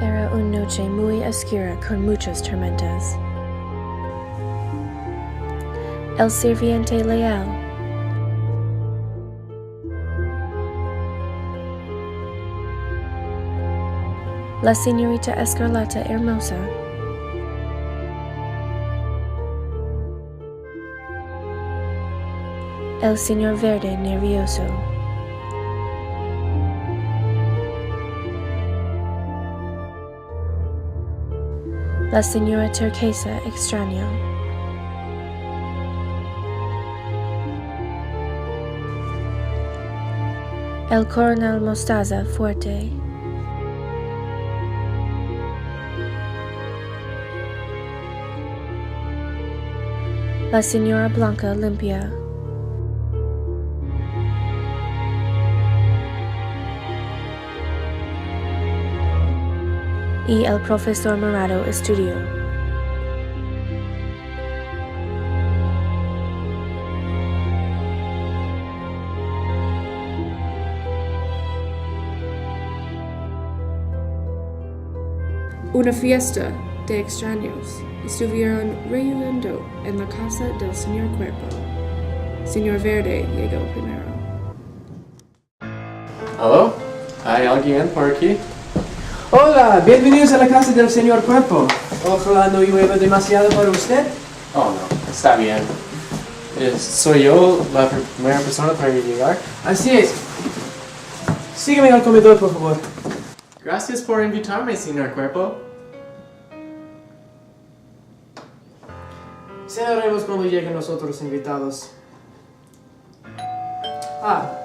Era una noche muy oscura con muchas tormentas. El sirviente leal. La señorita Escarlata hermosa. El señor verde nervioso. La señora turquesa extraño. El coronel mostaza fuerte. La señora blanca limpia. Y el profesor morado estudio. Una fiesta de extraños estuvieron reuniendo en la casa del señor Cuerpo. Señor Verde llegó primero. ¿Aló? ¿Hay alguien por aquí? Hola, bienvenidos a la casa del señor Cuerpo. Ojalá no llueva demasiado para usted. Oh, no, está bien. ¿Soy yo la primera persona para llegar? Así es. Sígueme al comedor, por favor. Gracias por invitarme, señor Cuerpo. Cenaremos cuando lleguen los otros invitados. ¡Hola!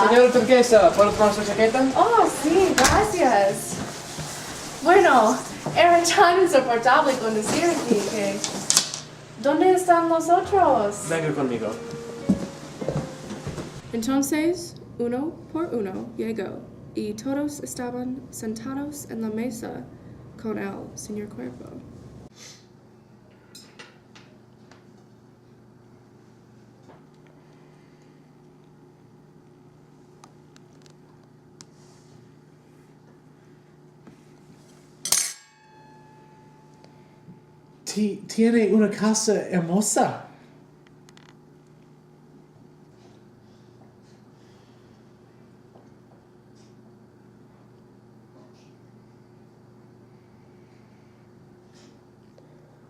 Señora turquesa, ¿puedo tomar su chaqueta? Oh, sí, gracias. Bueno, era tan insoportable conducir aquí que... ¿Dónde están los otros? Venga conmigo. Entonces, uno por uno llegó y todos estaban sentados en la mesa con el señor Cuerpo. Tiene una casa hermosa.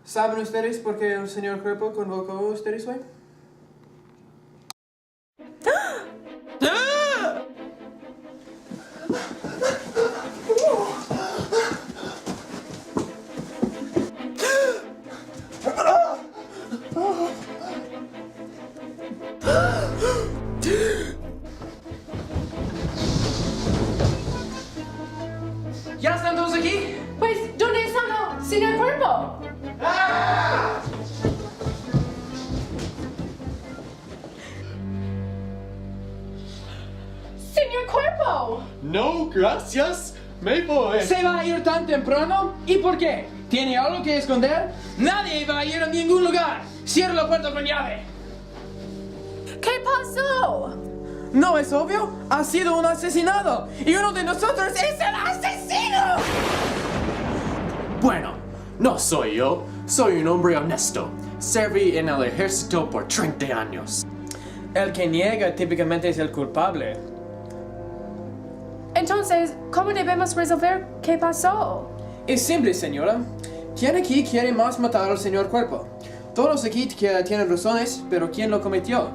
¿Saben ustedes por qué el señor Cuerpo convocó a ustedes hoy? ¿Ya están todos aquí? Pues, ¿dónde están el señor Cuerpo? ¡Señor Cuerpo! No, gracias. Me voy. ¿Se va a ir tan temprano? ¿Y por qué? ¿Tiene algo que esconder? Nadie va a ir a ningún lugar. Cierra la puerta con llave. ¿Qué pasó? ¿No es obvio? Ha sido un asesinado. Y uno de nosotros es el asesino. Bueno, no soy yo. Soy un hombre honesto. Serví en el ejército por 30 años. El que niega típicamente es el culpable. Entonces, ¿cómo debemos resolver qué pasó? Es simple, señora. ¿Quién aquí quiere más matar al señor Cuerpo? Todos aquí tienen razones, pero ¿quién lo cometió?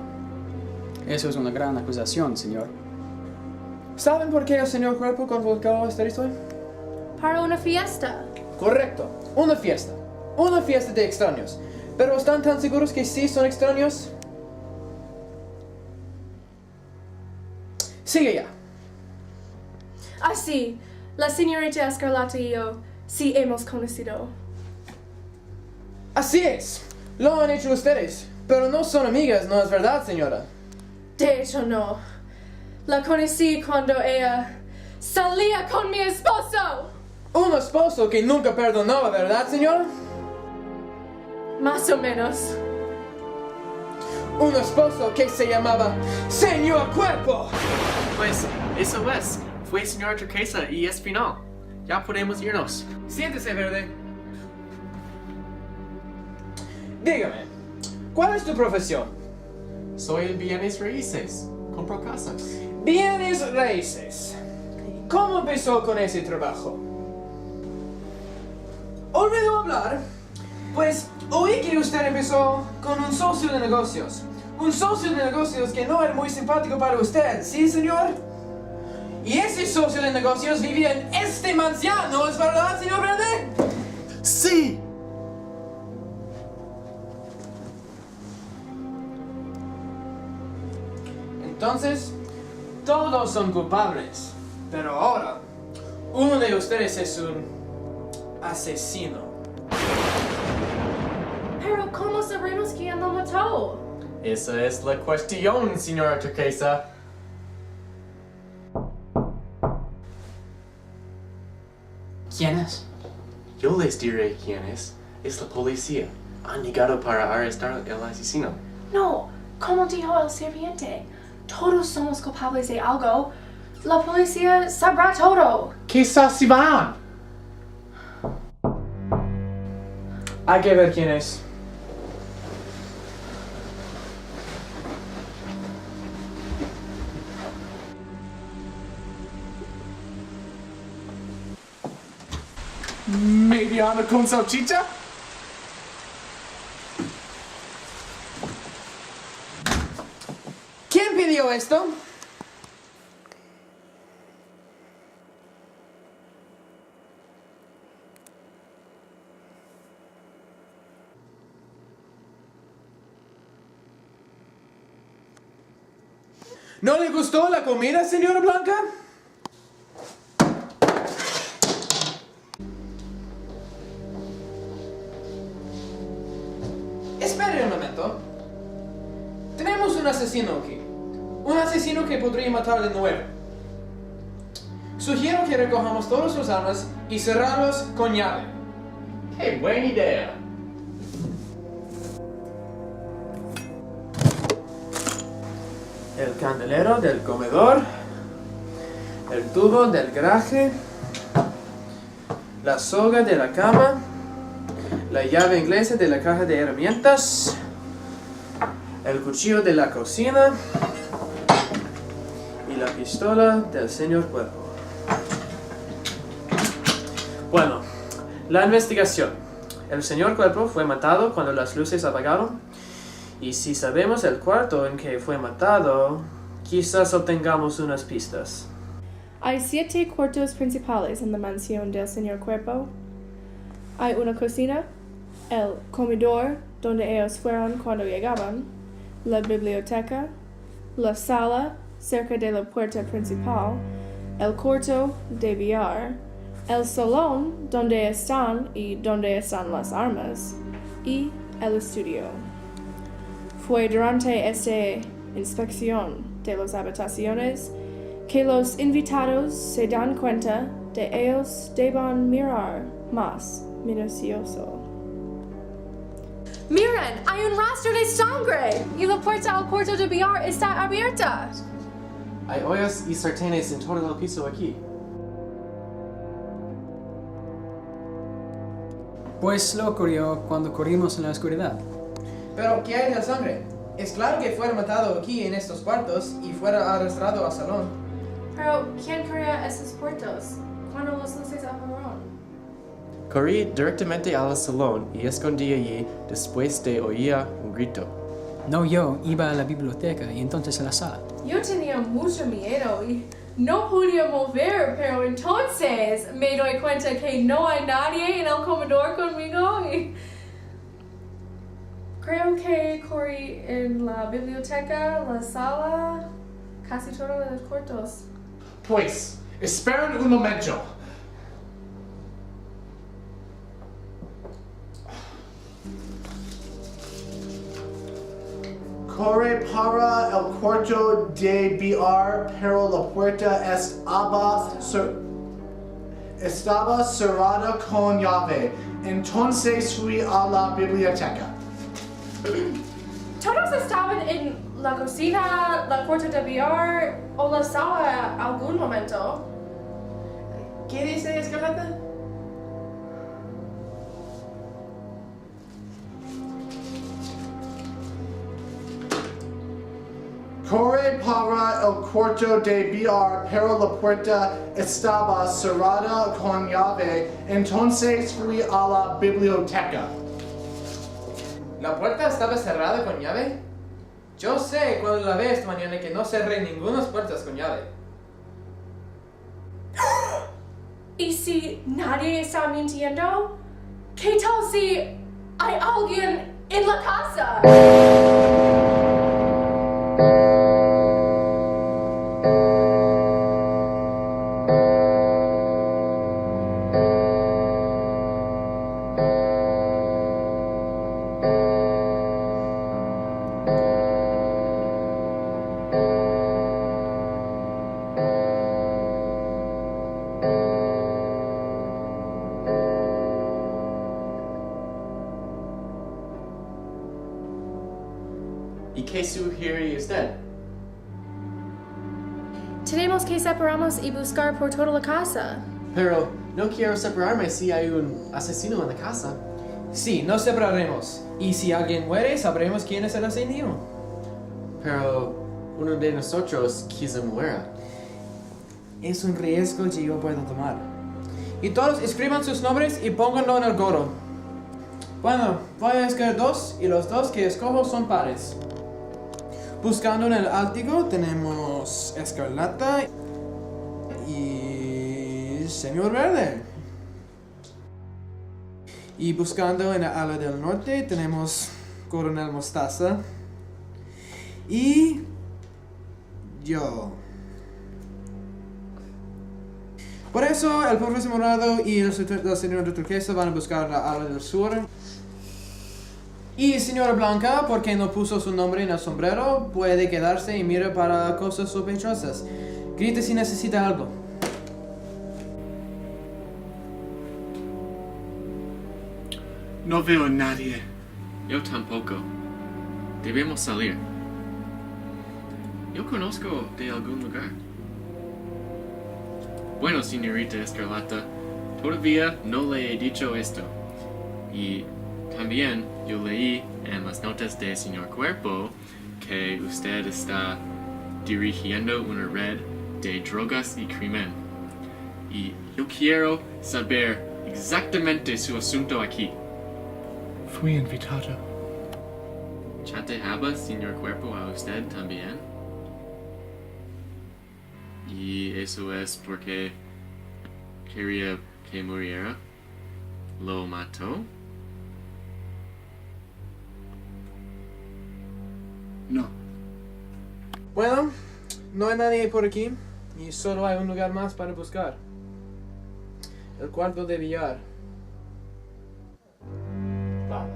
Eso es una gran acusación, señor. ¿Saben por qué el señor Cuerpo convocó a ustedes hoy? Para una fiesta. Correcto, una fiesta. Una fiesta de extraños. ¿Pero están tan seguros que sí son extraños? Sigue ya. Así, la señorita Escarlata y yo sí hemos conocido. Así es. Lo han hecho ustedes. Pero no son amigas, ¿no es verdad, señora? De hecho, no. La conocí cuando ella salía con mi esposo. Un esposo que nunca perdonaba, ¿verdad, señora? Más o menos. Un esposo que se llamaba Señor Cuerpo. Pues, eso es. Fue señora Turquesa y es final. Ya podemos irnos. Siéntese, Verde. Dígame, ¿cuál es tu profesión? Soy el bienes raíces. Compro casas. Bienes raíces. ¿Cómo empezó con ese trabajo? Olvidó hablar, pues oí que usted empezó con un socio de negocios. Un socio de negocios que no era muy simpático para usted, ¿sí, señor? Y ese socio de negocios vivía en este mansión, ¿no es verdad, señor Verde? ¡Sí! Entonces, todos son culpables. Pero ahora, uno de ustedes es un asesino. Pero ¿cómo sabremos quién lo mató? Esa es la cuestión, señora Turquesa. ¿Quién es? Yo les diré quién es. Es la policía. Han llegado para arrestar al asesino. No, como dijo el sirviente, todos somos culpables de algo. La policía sabrá todo. Quizás si van. Hay que ver quién es. Mediano con salchicha. ¿Quién pidió esto? ¿No le gustó la comida, señora Blanca? Espere un momento. Tenemos un asesino aquí. Un asesino que podría matar de nuevo. Sugiero que recojamos todas sus armas y cerrarlos con llave. ¡Qué buena idea! El candelero del comedor, el tubo del garaje, la soga de la cama, la llave inglesa de la caja de herramientas, el cuchillo de la cocina y la pistola del señor Cuerpo. Bueno, la investigación. El señor Cuerpo fue matado cuando las luces apagaron. Y si sabemos el cuarto en que fue matado, quizás obtengamos unas pistas. Hay 7 cuartos principales en la mansión del señor Cuerpo. Hay una cocina, el comedor donde ellos fueron cuando llegaban, la biblioteca, la sala cerca de la puerta principal, el cuarto de billar, el salón donde están las armas y el estudio. Fue durante esta inspección de las habitaciones que los invitados se dan cuenta de ellos deben mirar más minucioso. Miren, hay un rastro de sangre y la puerta al cuarto de billar está abierta. Hay ollas y sartenes en todo el piso aquí. Pues lo ocurrió cuando corrimos en la oscuridad. Pero, ¿qué hay de la sangre? Es claro que fuera matado aquí en estos cuartos y fuera arrastrado al salón. Pero, ¿quién corría esos cuartos cuando las luces apagaron? Corrí directamente al salón y escondí allí después de oír un grito. No, yo iba a la biblioteca y entonces a la sala. Yo tenía mucho miedo y no podía mover, pero entonces me doy cuenta que no hay nadie en el comedor conmigo y creo que corrí en la biblioteca, la sala, casi todos los cuartos. Pues, esperen un momento. Corre para el cuarto de billar, pero la puerta estaba cerrada con llave. Entonces fui a la biblioteca. ¿Todos estaban en la cocina, la cuarto de billar o la sala algún momento? ¿Qué dice Escarlata? Corre para el cuarto de billar, pero la puerta estaba cerrada con llave. Entonces fui a la biblioteca. ¿La puerta estaba cerrada con llave? Yo sé cuando la ve esta mañana que no cerré ninguna puertas con llave. ¿Y si nadie está mintiendo? ¿Qué tal si hay alguien en la casa? ¿Y qué sugiere usted? Tenemos que separarnos y buscar por toda la casa. Pero no quiero separarme si hay un asesino en la casa. Sí, nos separaremos. Y si alguien muere, sabremos quién es el asesino. Pero uno de nosotros quizá muera. Es un riesgo que yo puedo tomar. Y todos escriban sus nombres y pónganlo en el gorro. Bueno, voy a escoger dos y los dos que escojo son pares. Buscando en el Ártico tenemos Escarlata y Señor Verde. Y buscando en el ala del norte tenemos Coronel Mostaza y yo. Por eso el profesor Morado y el señor de Turquesa van a buscar la ala del sur. Y señora Blanca, porque no puso su nombre en el sombrero, puede quedarse y mira para cosas sospechosas. Grite si necesita algo. No veo a nadie. Yo tampoco. Debemos salir. Yo conozco de algún lugar. Bueno, señorita Escarlata, todavía no le he dicho esto. Y también yo leí en las notas de señor Cuerpo que usted está dirigiendo una red de drogas y crimen. Y yo quiero saber exactamente su asunto aquí. Fui invitado. ¿Chateaba señor Cuerpo a usted también? Y eso es porque quería que muriera. ¿Lo mató? No. Bueno, no hay nadie por aquí y solo hay un lugar más para buscar. El cuarto de billar. Vale.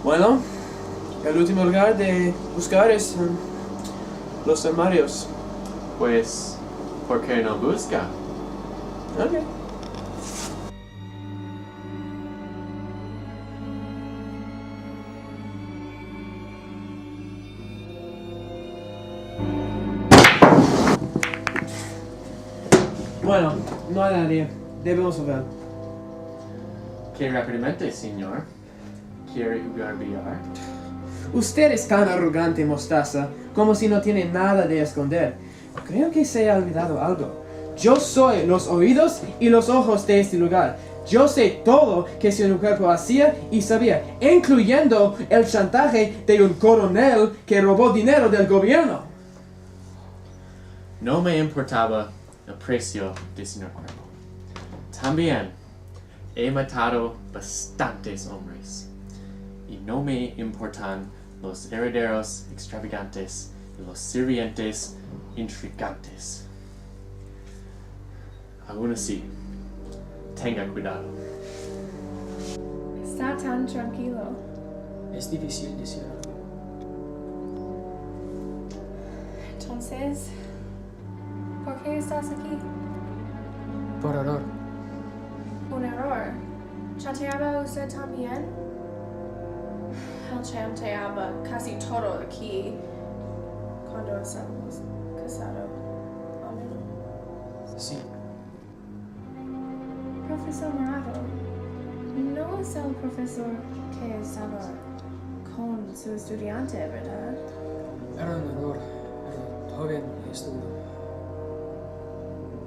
Bueno, el último lugar de buscar es los armarios. Pues, ¿por qué no busca? Ok. Bueno, no hay nadie. Debemos ver. Que rápidamente, señor. ¿Quiere jugar billar? Usted es tan arrogante, Mostaza, como si no tiene nada de esconder. Creo que se ha olvidado algo. Yo soy los oídos y los ojos de este lugar. Yo sé todo que su cuerpo hacía y sabía, incluyendo el chantaje de un coronel que robó dinero del gobierno. No me importaba el precio de señor Cuerpo. También he matado bastantes hombres. Y no me importan los herederos extravagantes y los sirvientes intrigantes. Aún así, tenga cuidado. Está tan tranquilo. Es difícil decir algo. Entonces, ¿por qué estás aquí? Por error. Un error. ¿Chateaba usted también? El chateaba casi todo aquí cuando estábamos casados. Sí. Profesor Morado, no es el profesor que estaba con su estudiante, ¿verdad? Era un error. Era joven y estúpido.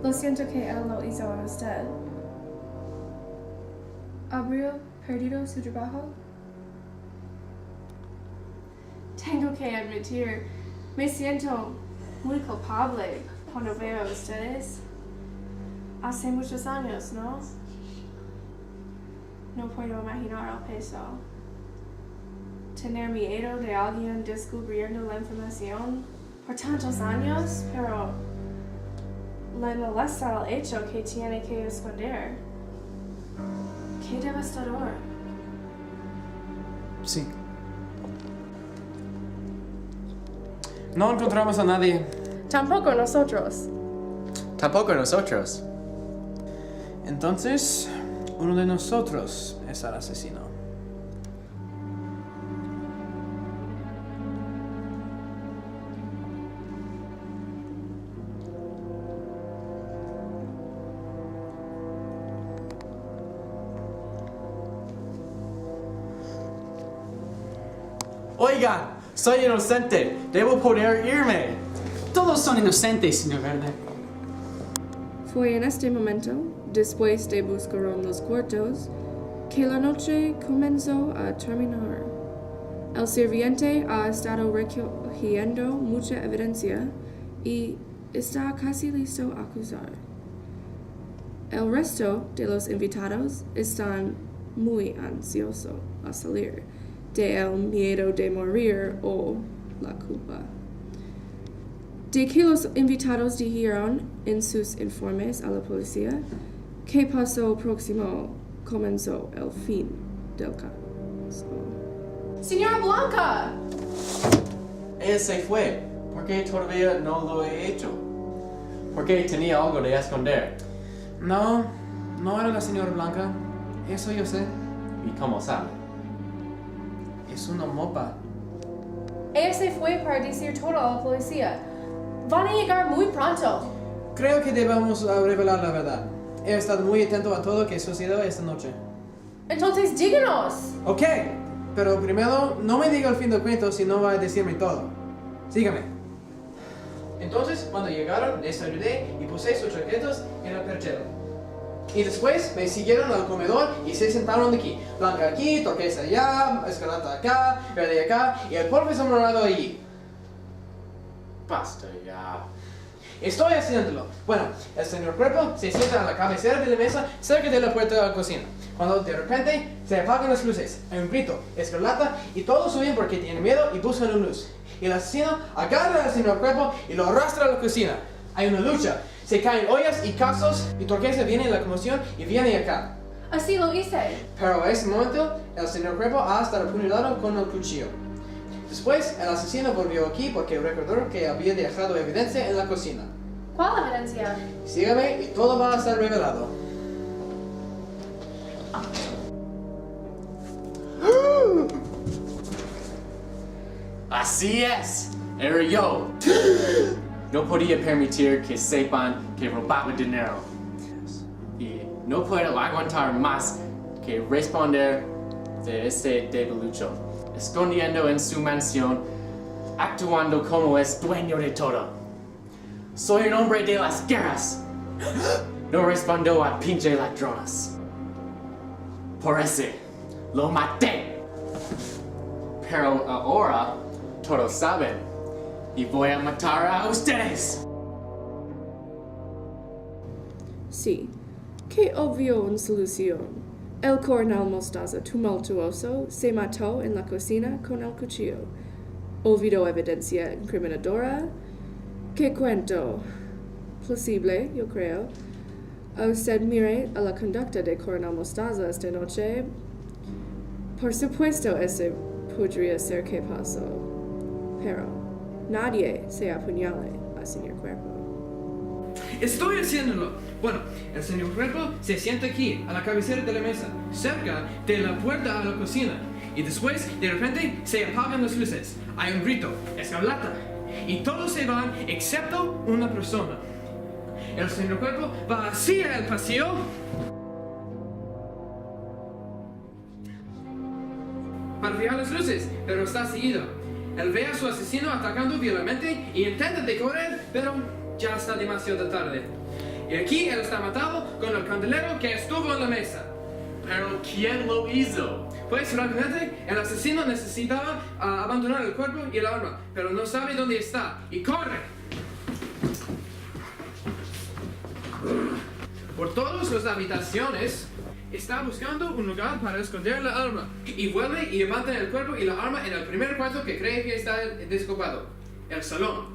Lo siento que él lo hizo a usted. ¿Habría perdido su trabajo? Tengo que admitir, me siento muy culpable cuando veo a ustedes. Hace muchos años, ¿no? No puedo imaginar el peso. Tener miedo de alguien descubriendo la información por tantos años, pero le molesta el hecho que tiene que esconder. Qué devastador. Sí. No encontramos a nadie. Tampoco nosotros. Tampoco nosotros. Entonces, uno de nosotros es el asesino. Oigan, soy inocente. Debo poder irme. Todos son inocentes, señor Verde. Fue en este momento, después de buscar en los cuartos, que la noche comenzó a terminar. El sirviente ha estado recogiendo mucha evidencia y está casi listo a acusar. El resto de los invitados están muy ansiosos a salir de el miedo de morir o la culpa. De que los invitados dijeron en sus informes a la policía que pasó próximo comenzó el fin del caso. Señora Blanca! Ella se fue. ¿Por qué todavía no lo he hecho? Porque tenía algo de esconder. No, no era la señora Blanca. Eso yo sé. ¿Y cómo sabe? Es una mopa. Ella se fue para decir todo a la policía. Van a llegar muy pronto. Creo que debemos revelar la verdad. He estado muy atento a todo lo que sucedió esta noche. Entonces díganos. Ok, pero primero no me diga el fin del cuento si no va a decirme todo. Sígame. Entonces, cuando llegaron, les ayudé y puse sus chaquetas en el perchero. Y después me siguieron al comedor y se sentaron aquí. Blanca aquí, turquesa allá, escarlata acá, verde acá y el profesor Morado allí. Basta ya. Estoy haciéndolo. Bueno, el señor Cuerpo se sienta a la cabecera de la mesa cerca de la puerta de la cocina. Cuando de repente se apagan las luces, hay un grito, escarlata y todos huyen porque tienen miedo y buscan una luz. Y el asesino agarra al señor Cuerpo y lo arrastra a la cocina. Hay una lucha. Se caen ollas y casos y turquesa viene en la conmoción y viene acá. Así lo hice. Pero a ese momento, el señor Cuerpo ha estado apuñalado con el cuchillo. Después, el asesino volvió aquí porque recordó que había dejado evidencia en la cocina. ¿Cuál evidencia? Sígame y todo va a estar revelado. Así es, era yo. No podía permitir que sepan que robaba dinero. Y no puedo aguantar más que responder de este debilucho. Escondiendo en su mansión, actuando como es dueño de todo. Soy un hombre de las guerras. No respondo a pinche ladrones. Por ese, lo maté. Pero ahora, todos saben. Y voy a matar a ustedes. Sí, qué obvio una solución. El coronel Mostaza, tumultuoso, se mató en la cocina con el cuchillo. Olvidó evidencia incriminadora. ¿Qué cuento? Plausible, yo creo. Usted mire a la conducta de coronel Mostaza esta noche. Por supuesto, ese podría ser que pasó, pero nadie se apuñale al señor Cuerpo. Estoy haciéndolo. Bueno, el señor Cuerpo se sienta aquí, a la cabecera de la mesa, cerca de la puerta a la cocina. Y después, de repente, se apagan las luces. Hay un grito, escarlata. Y todos se van, excepto una persona. El señor Cuerpo va hacia el pasillo. Para fijar las luces, pero está seguido. Él ve a su asesino atacando violentamente y intenta de correr, pero ya está demasiado tarde. Y aquí él está matado con el candelero que estuvo en la mesa. Pero ¿quién lo hizo? Pues rápidamente el asesino necesitaba abandonar el cuerpo y el arma, pero no sabe dónde está y corre. Por todas las habitaciones está buscando un lugar para esconder la arma y vuelve y abandona el cuerpo y la arma en el primer cuarto que cree que está desocupado, el salón.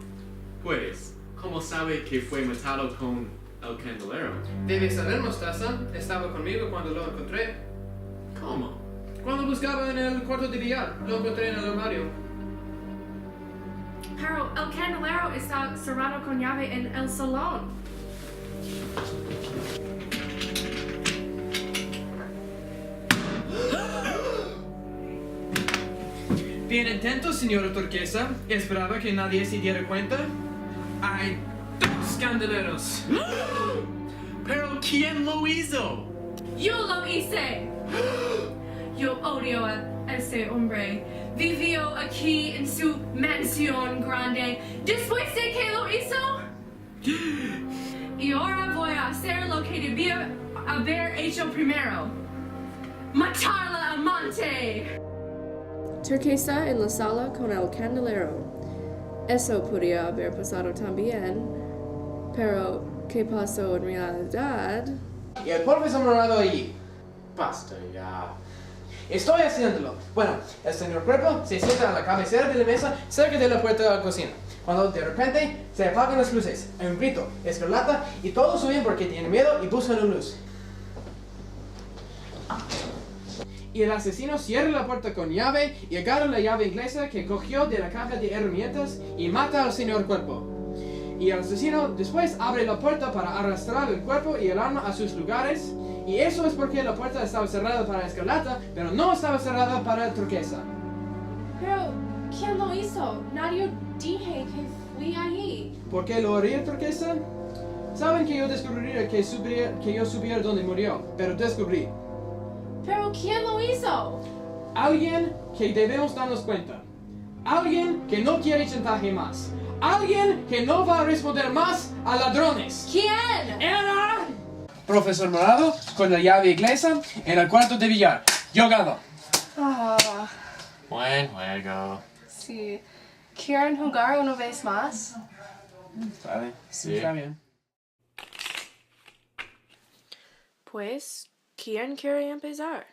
Pues, ¿cómo sabe que fue matado con el candelero? Debe saber, Mostaza, estaba conmigo cuando lo encontré. ¿Cómo? Cuando buscaba en el cuarto de billar, lo encontré en el armario. Pero el candelero está cerrado con llave en el salón. Bien intento, señora Turquesa. Esperaba que nadie se diera cuenta. Hay 2 candeleros. Pero ¿quién lo hizo? Yo lo hice. Yo odio a ese hombre. Vivió aquí en su mansión grande después de que lo hizo. Y ahora voy a hacer lo que debía haber hecho primero. Matarla a amante. Turquesa en la sala con el candelero. Eso podría haber pasado también. Pero, ¿qué pasó en realidad? Y el profesor morado allí. Basta ya. Estoy haciéndolo. Bueno, el señor Cuerpo se sienta a la cabecera de la mesa cerca de la puerta de la cocina. Cuando de repente se apagan las luces, hay un grito, escarlata y todos huyen porque tienen miedo y buscan una luz. Y el asesino cierra la puerta con llave y agarra la llave inglesa que cogió de la caja de herramientas y mata al señor Cuerpo. Y el asesino después abre la puerta para arrastrar el cuerpo y el arma a sus lugares. Y eso es porque la puerta estaba cerrada para Escarlata, pero no estaba cerrada para Turquesa. Pero, ¿quién lo hizo? Nadie dije que fui allí. ¿Por qué lo haría Turquesa? Saben que yo descubriría que yo supiera dónde murió, pero descubrí. Pero, ¿quién lo hizo? Alguien que debemos darnos cuenta. Alguien que no quiere chantaje más. Alguien que no va a responder más a ladrones. ¿Quién? Era Profesor Morado con la llave inglesa en el cuarto de billar. Yo gano. Ah, Buen juego. sí. ¿Quieren jugar una vez más? ¿Vale? Sí. Está bien. Pues, ¿quién quiere empezar?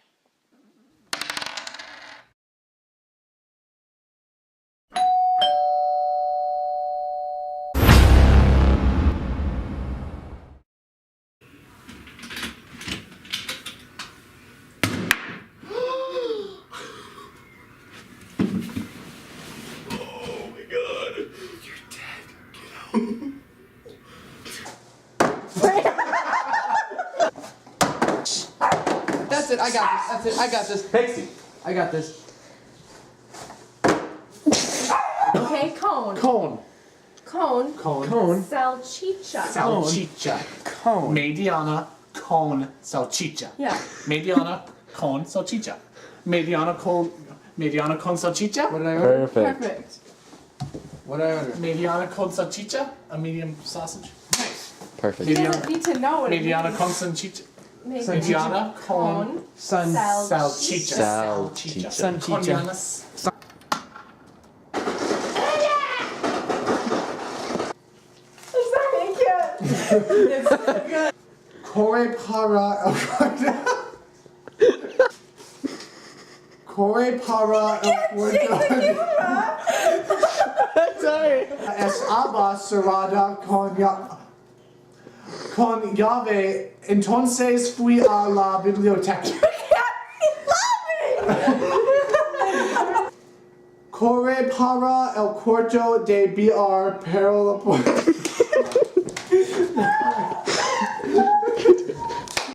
That's it, I got this. That's it, I got this. Pixie. I got this. Okay, cone. Cone. Cone. Cone. Salchicha. Salchicha. Cone. Mediana cone salchicha. Yeah. Mediana cone salchicha. Mediana cone salchicha. What did I order? Perfect. What did I order? Mediana cone salchicha. A medium sausage. Nice. Perfect. He doesn't need to know what it Mediana means. cone salchicha. Mediana cone. Sun. Salchicha. Salchicha. Salchicha. Kore para. Kore para el Sorry. Es aba cerrada con llave. Entonces fui a la biblioteca. Corre para el cuarto de billar, pero la puerta.